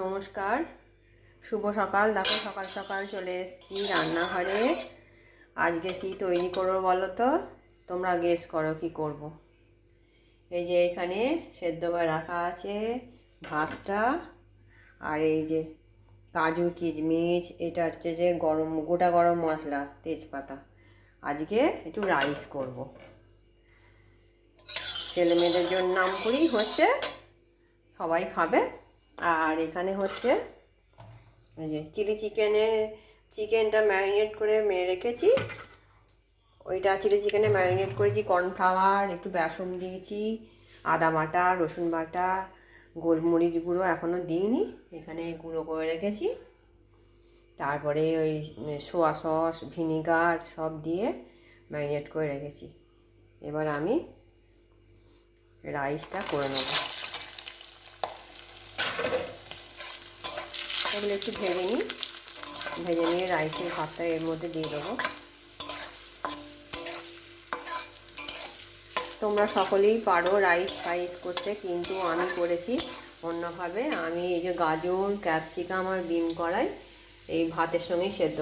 নমস্কার, শুভ সকাল। দেখো সকাল সকাল চলে এসেছি রান্নাঘরে। আজকে কি তৈরি করবো বলো তো? তোমরা গেস করো কি করব। এই যে এখানে সেদ্ধ করে রাখা আছে ভাতটা, আর এই যে কাজু কিশমিশ, এটা হচ্ছে যে গোটা গরম মশলা, তেজপাতা। আজকে একটু রাইস করব, ছেলে মেয়েদের জন্য নাম করেই হচ্ছে, সবাই খাবে। আর এখানে হচ্ছে এই যে চিকেনটা ম্যারিনেট করে রেখেছি। ওইটা চিলি চিকেনে ম্যারিনেট করেছি, কর্নফ্লাওয়ার, একটু বেসন দিয়েছি, আদা বাটা, রসুন বাটা, গোলমরিচ গুঁড়ো এখনও দিইনি, এখানে গুঁড়ো করে রেখেছি। তারপরে ওই সোয়া সস, ভিনিগার সব দিয়ে ম্যারিনেট করে রেখেছি। এবার আমি রাইসটা করে নেব। এগুলো একটু ভেজে নিয়ে রাইসের ভাতটা এর মধ্যে দিয়ে দেবো। তোমরা সকলেই পারো রাইস করতে, কিন্তু আমি করেছি অন্যভাবে। আমি এই যে গাজর, ক্যাপসিকাম আর বিন কড়াই এই ভাতের সঙ্গেই সেদ্ধ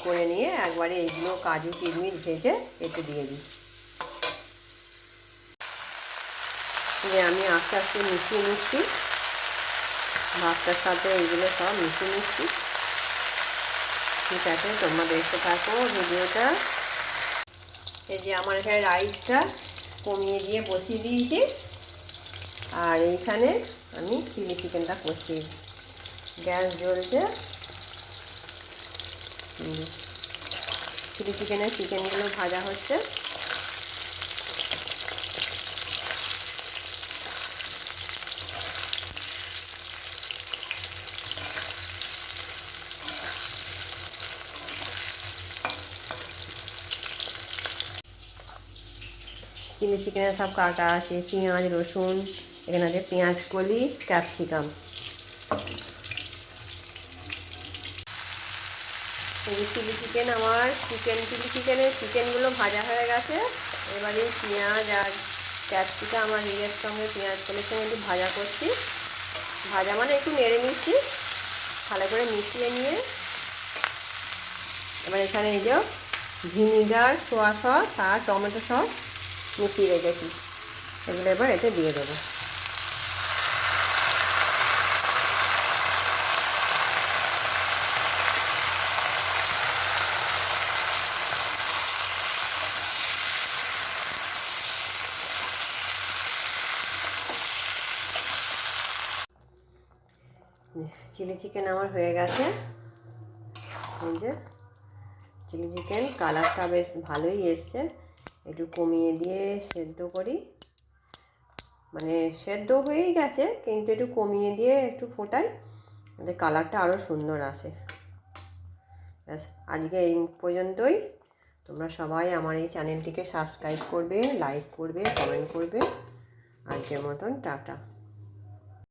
করে নিয়ে একবারে এইগুলো কাজু কিশমিশ ভেজে এতে দিয়ে দিই। যে আমি আস্তে আস্তে মিশিয়ে নিচ্ছি ভাতটার সাথে, এইগুলো সব মিশিয়ে নিচ্ছি। ঠিক আছে, তোমরা দেখতে থাকো ভিডিওটা। এই যে আমার এখানে রাইসটা কমিয়ে দিয়ে বসিয়ে দিয়েছি, আর এইখানে আমি চিলি চিকেনটা করছি। গ্যাস জ্বলছে, চিলি চিকেনগুলো ভাজা হচ্ছে। চিলি চিকেনে সব কাটা আছে, পেঁয়াজ, রসুন, এখানে আছে পেঁয়াজ কলি, ক্যাপসিকাম। এই চিলি চিকেন আমার চিকেনগুলো ভাজা হয়ে গেছে। এবারে পেঁয়াজ আর ক্যাপসিকাম আর এর সঙ্গে পেঁয়াজ কলির সঙ্গে একটু ভাজা করছি। ভাজা মানে একটু নেড়ে নিচ্ছি, ভালো করে মিশিয়ে নিয়ে এবার এখানে এই যে ভিনিগার, সোয়া সস আর টমেটো সস মিশিয়ে রেখেছি, এগুলো এবার এতে দিয়ে দেবো। চিলি চিকেন আমার হয়ে গেছে। এই যে চিলি চিকেন কালারটা বেশ ভালোই এসছে। একটু কমিয়ে দিয়ে সেদ্ধ করি, মানে সেদ্ধ হয়েই গেছে কিন্তু একটু কমিয়ে দিয়ে একটু ফোটাই, যাতে কালারটা আরও সুন্দর আসে। ব্যাস, আজকে এই পর্যন্তই। তোমরা সবাই আমার এই চ্যানেলটিকে সাবস্ক্রাইব করবে, লাইক করবে, কমেন্ট করবে। আজকের মতন টাটা।